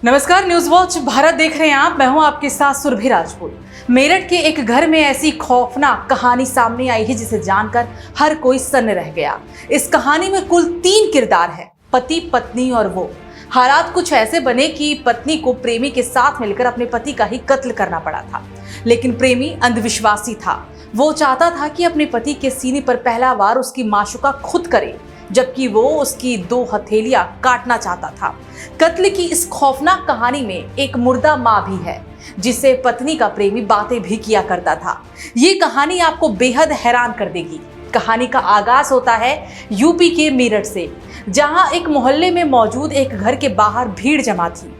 नमस्कार, news watch Bharat देख रहे हैं आप। मैं हूं आपके साथ सुरभि राजपूत। मेरठ के एक घर में ऐसी खौफनाक कहानी सामने आई है जिसे जानकर हर कोई सन्न रह गया। इस कहानी में कुल 3 किरदार हैं, पति, पत्नी और वो। हालात कुछ ऐसे बने कि पत्नी को प्रेमी के साथ मिलकर अपने पति का ही कत्ल करना पड़ा था। लेकिन प्रेमी अंधविश्वासी था। वो चाहता था कि अपने पति के सीने पर पहला वार उसकी माशूका खुद करे, जबकि वो उसकी 2 हथेलियां काटना चाहता था। कत्ल की इस खौफनाक कहानी में एक मुर्दा माँ भी है, जिसे पत्नी का प्रेमी बातें भी किया करता था। ये कहानी आपको बेहद हैरान कर देगी। कहानी का आगाज होता है यूपी के मेरठ से, जहां एक मोहल्ले में मौजूद एक घर के बाहर भीड़ जमा थी।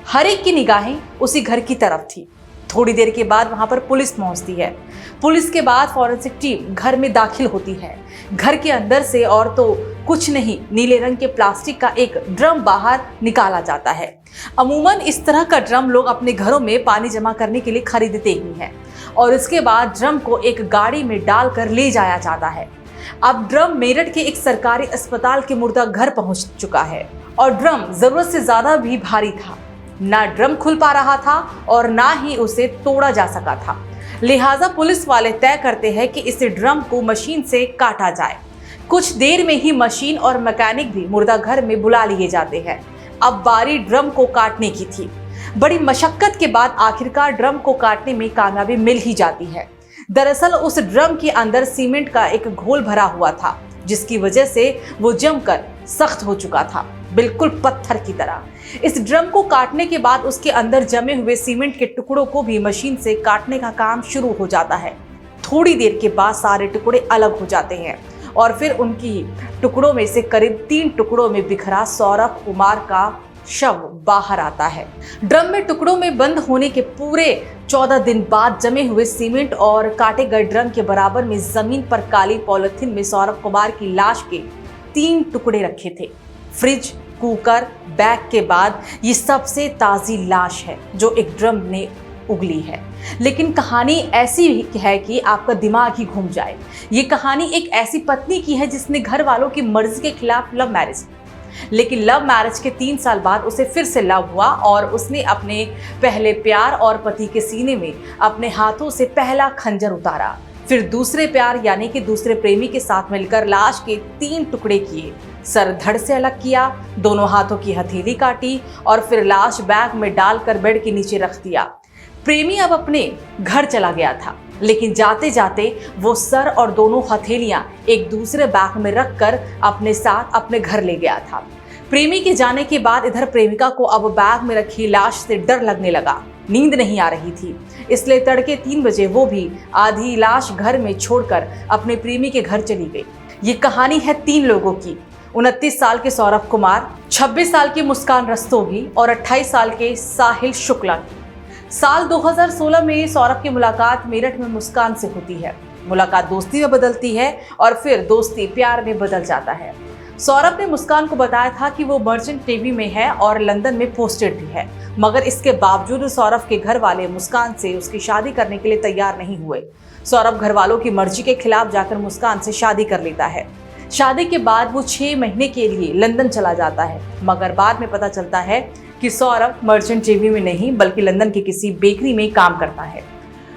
हर एक की निगाहें उसी घर की तरफ थी। थोड़ी देर के बाद वहां पर पुलिस पहुंचती है। पुलिस के बाद फॉरेंसिक टीम घर में दाखिल होती है। घर के अंदर से और तो कुछ नहीं, नीले रंग के प्लास्टिक का एक ड्रम बाहर निकाला जाता है। अमूमन इस तरह का ड्रम लोग अपने घरों में पानी जमा करने के लिए खरीदते ही हैं और इसके बाद ड्रम को एक गाड़ी में डालकर ले जाया जाता है। अब ड्रम मेरठ के एक सरकारी अस्पताल के मुर्दा घर पहुंच चुका है और ड्रम जरूरत से ज्यादा भी भारी था। ना ड्रम खुल पा रहा था और ना ही उसे तोड़ा जा सका था। लिहाजा पुलिस वाले तय करते हैं कि इस ड्रम को मशीन से काटा जाए। कुछ देर में ही मशीन और मैकेनिक भी मुर्दा घर में बुला लिए जाते हैं। अब बारी ड्रम को काटने की थी। बड़ी मशक्कत के बाद आखिरकार ड्रम को काटने में कामयाबी मिल ही जाती है। दरअसल उस ड्रम के अंदर सीमेंट का एक घोल भरा हुआ था, जिसकी वजह से वो जमकर सख्त हो चुका था, बिल्कुल पत्थर की तरह। इस ड्रम को काटने के बाद उसके अंदर जमे हुए सीमेंट के टुकड़ों को भी मशीन से काटने का काम शुरू हो जाता है। थोड़ी देर के बाद सारे टुकड़े अलग हो जाते हैं और फिर उनकी टुकड़ों में से करीब 3 टुकड़ों में बिखरा सौरभ कुमार का शव बाहर आता है। ड्रम में टुकड़ों में बंद होने के पूरे 14 दिन बाद जमे हुए सीमेंट और काटे गए ड्रम के बराबर में जमीन पर काली पॉलिथीन में सौरभ कुमार की लाश के 3 टुकड़े रखे थे। फ्रिज, कुकर, बैग के बाद ये सबसे ताज़ी लाश है जो एक ड्रम ने उगली है। लेकिन कहानी ऐसी है कि आपका दिमाग ही घूम जाए। ये कहानी एक ऐसी पत्नी की है जिसने घर वालों की मर्जी के खिलाफ लव मैरिज, लेकिन लव मैरिज के 3 साल बाद उसे फिर से लव हुआ और उसने अपने पहले प्यार और पति के सीने में अपने हाथों से पहला खंजर उतारा। फिर दूसरे प्यार यानी कि दूसरे प्रेमी के साथ मिलकर लाश के 3 टुकड़े किए, सर धड़ से अलग किया, दोनों हाथों की हथेली काटी और फिर लाश बैग में डालकर बेड के नीचे रख दिया। प्रेमी अब अपने घर चला गया था, लेकिन जाते जाते वो सर और दोनों हथेलियां एक दूसरे बैग में रखकर अपने साथ अपने घर ले गया था। प्रेमी के जाने के बाद इधर प्रेमिका को अब बैग में रखी लाश से डर लगने लगा। नींद नहीं आ रही थी, इसलिए तड़के 3 बजे वो भी आधी लाश घर में छोड़कर अपने प्रेमी के घर चली गई। ये कहानी है 3 लोगों की। 29 साल के सौरभ कुमार, 26 साल की मुस्कान रस्तोगी और 28 साल के साहिल शुक्ला की। साल 2016 में सौरभ की मुलाकात मेरठ में मुस्कान से होती है। मुलाकात दोस्ती में बदलती है और फिर दोस्ती प्यार में बदल जाता है। सौरभ ने मुस्कान को बताया था कि वो मर्चेंट नेवी में है और लंदन में पोस्टेड भी है, मगर इसके बावजूद सौरभ के घर वाले मुस्कान से उसकी शादी करने के लिए तैयार नहीं हुए। सौरभ घर वालों की मर्जी के खिलाफ जाकर मुस्कान से शादी कर लेता है। शादी के बाद वो 6 महीने के लिए लंदन चला जाता है, मगर बाद में पता चलता है कि सौरभ मर्चेंट नेवी में नहीं बल्कि लंदन की किसी बेकरी में काम करता है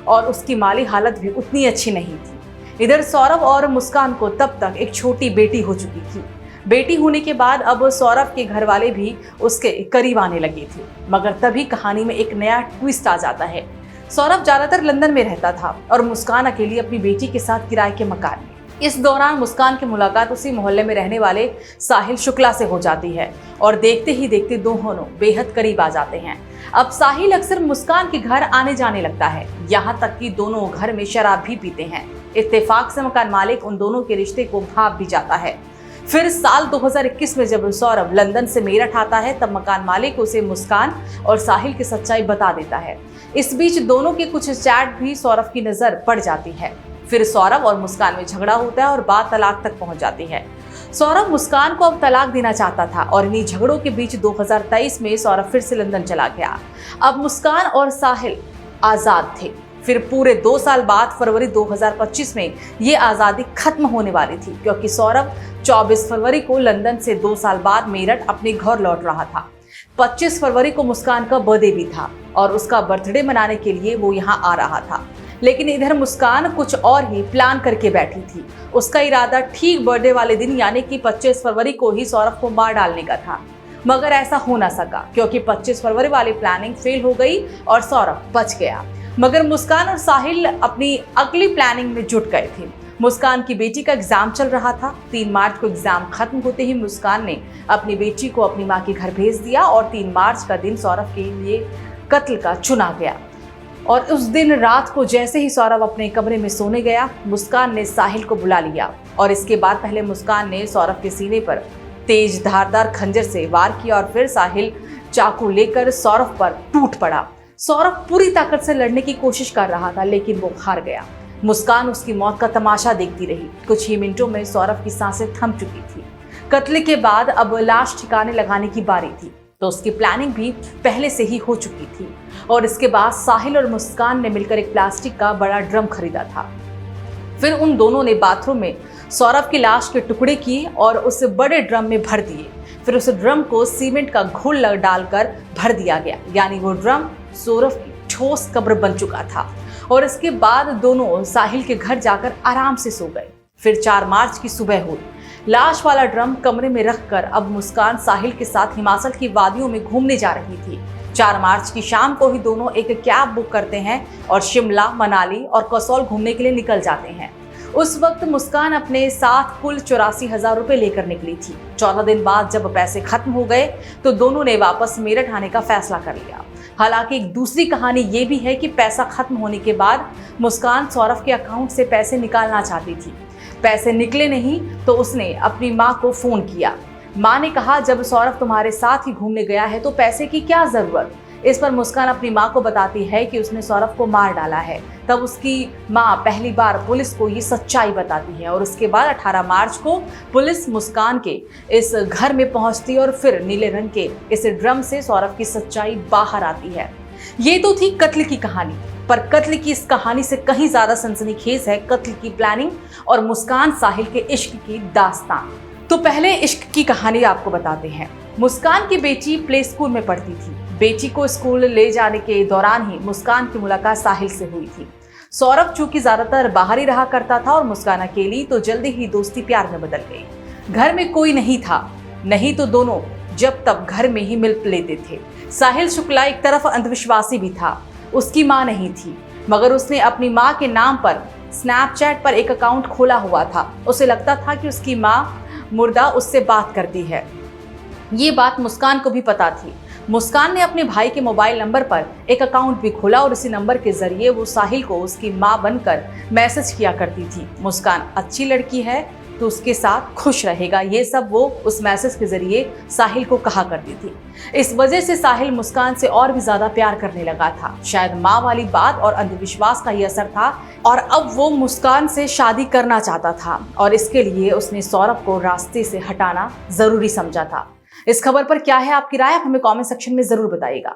और उसकी माली हालत भी उतनी अच्छी नहीं थी। इधर सौरभ और मुस्कान को तब तक एक छोटी बेटी हो चुकी थी। बेटी होने के बाद अब सौरभ के घर वाले भी उसके करीब आने लगे थे, मगर तभी कहानी में एक नया ट्विस्ट आ जाता है। सौरभ ज्यादातर लंदन में रहता था और मुस्कान अकेली अपनी बेटी के साथ किराए के मकान में। इस दौरान मुस्कान की मुलाकात उसी मोहल्ले में रहने वाले साहिल शुक्ला से हो जाती है और देखते ही देखते दोनों बेहद करीब आ जाते हैं। अब साहिल अक्सर मुस्कान के घर आने जाने लगता है, यहाँ तक कि दोनों घर में शराब भी पीते हैं। इत्तेफाक से मकान मालिक उन दोनों के रिश्ते को भांप भी जाता है। फिर साल 2021 में जब सौरभ लंदन से मेरठ आता है, तब मकान मालिक उसे मुस्कान और साहिल की सच्चाई बता देता है। इस बीच दोनों के कुछ चैट भी सौरभ की नजर पड़ जाती है। फिर सौरभ और मुस्कान में झगड़ा होता है और बात तलाक तक पहुंच जाती है। सौरभ मुस्कान को अब तलाक देना चाहता था और इन्हीं झगड़ों के बीच 2023 में सौरभ फिर से लंदन चला गया। अब मुस्कान और साहिल आजाद थे। फिर पूरे 2 साल बाद फरवरी 2025 में ये आज़ादी खत्म होने वाली थी, क्योंकि सौरभ 24 फरवरी को लंदन से 2 साल बाद मेरठ अपने घर लौट रहा था। 25 फरवरी को मुस्कान का बर्थडे भी था और उसका बर्थडे मनाने के लिए वो यहाँ आ रहा था। लेकिन इधर मुस्कान कुछ और ही प्लान करके बैठी थी। उसका इरादा ठीक बर्थडे वाले दिन यानी कि 25 फरवरी को ही सौरभ को मार डालने का था, मगर ऐसा हो ना सका क्योंकि 25 फरवरी वाली प्लानिंग फेल हो गई और सौरभ बच गया। मगर मुस्कान और साहिल अपनी अगली प्लानिंग में जुट गए थे। मुस्कान की बेटी का एग्जाम चल रहा था। 3 मार्च को एग्जाम खत्म होते ही मुस्कान ने अपनी बेटी को अपनी माँ के घर भेज दिया और 3 मार्च का दिन सौरभ के लिए कत्ल का चुना गया। और उस दिन रात को जैसे ही सौरभ अपने कमरे में सोने गया, मुस्कान ने साहिल को बुला लिया और इसके बाद पहले मुस्कान ने सौरभ के सीने पर तेज धारदार खंजर से वार किया और फिर साहिल चाकू लेकर सौरभ पर टूट पड़ा। सौरभ पूरी ताकत से लड़ने की कोशिश कर रहा था लेकिन वो हार गया। मुस्कान उसकी मौत का तमाशा देखती रही। कुछ ही मिनटों में सौरभ की सांसें थम चुकी थी। कत्ल के बाद अब लाश ठिकाने लगाने की बारी थी, तो उसकी प्लानिंग भी पहले से ही हो चुकी थी। और इसके बाद साहिल और मुस्कान ने मिलकर एक प्लास्टिक का बड़ा ड्रम खरीदा था। फिर उन दोनों ने बाथरूम में सौरभ की लाश के टुकड़े किए और उस बड़े ड्रम में भर दिए। फिर उस ड्रम को सीमेंट का घोल डालकर भर दिया गया, यानी वो ड्रम सौरभ की ठोस कब्र बन चुका था। और इसके बाद दोनों साहिल के घर जाकर आराम से सो गए। फिर 4 मार्च की सुबह हुई। लाश वाला ड्रम कमरे में रखकर अब मुस्कान साहिल के साथ हिमाचल की वादियों में घूमने जा रही थी। 4 मार्च की शाम को ही दोनों एक कैब बुक करते हैं और शिमला, मनाली और कसौल घूमने के लिए निकल जाते हैं। उस वक्त मुस्कान अपने साथ कुल 84,000 रुपए लेकर निकली थी। 14 दिन बाद जब पैसे खत्म हो गए तो दोनों ने वापस मेरठ आने का फैसला कर लिया। हालांकि एक दूसरी कहानी ये भी है कि पैसा खत्म होने के बाद मुस्कान सौरभ के अकाउंट से पैसे निकालना चाहती थी। पैसे निकले नहीं तो उसने अपनी माँ को फोन किया। माँ ने कहा, जब सौरभ तुम्हारे साथ ही घूमने गया है तो पैसे की क्या जरूरत। इस पर मुस्कान अपनी माँ को बताती है कि उसने सौरभ को मार डाला है। तब उसकी माँ पहली बार पुलिस को ये सच्चाई बताती है और उसके बाद 18 मार्च को पुलिस मुस्कान के इस घर में पहुंचती है और फिर नीले रंग के इस ड्रम से सौरभ की सच्चाई बाहर आती है। ये तो थी कत्ल की कहानी, पर कत्ल की इस कहानी से कहीं ज्यादा सनसनीखेज है कत्ल की प्लानिंग और मुस्कान साहिल के इश्क की दास्तान। तो पहले इश्क की कहानी आपको बताते हैं। मुस्कान की बेटी प्ले स्कूल में पढ़ती थी। बेटी को स्कूल ले जाने के दौरान ही मुस्कान की मुलाकात साहिल से हुई थी। सौरभ चूंकि ज्यादातर बाहर ही रहा करता था और मुस्कान अकेली, तो जल्दी ही दोस्ती प्यार में बदल गई। घर में कोई नहीं था, नहीं तो दोनों जब तब घर में ही मिल लेते थे। साहिल शुक्ला एक तरफ अंधविश्वासी भी था। उसकी माँ नहीं थी, मगर उसने अपनी माँ के नाम पर स्नैपचैट पर एक अकाउंट खोला हुआ था। उसे लगता था कि उसकी माँ मुर्दा उससे बात करती है। ये बात मुस्कान को भी पता थी। मुस्कान ने अपने भाई के मोबाइल नंबर पर एक अकाउंट भी खोला और इसी नंबर के जरिए वो साहिल को उसकी माँ बनकर मैसेज किया करती थी। मुस्कान अच्छी लड़की है तो उसके साथ खुश रहेगा, ये सब वो उस मैसेज के जरिए साहिल को कहा करती थी। इस वजह से साहिल मुस्कान से और भी ज्यादा प्यार करने लगा था। शायद माँ वाली बात और अंधविश्वास का ही असर था और अब वो मुस्कान से शादी करना चाहता था और इसके लिए उसने सौरभ को रास्ते से हटाना जरूरी समझा था। इस खबर पर क्या है आपकी राय, आप हमें कमेंट सेक्शन में जरूर बताइएगा।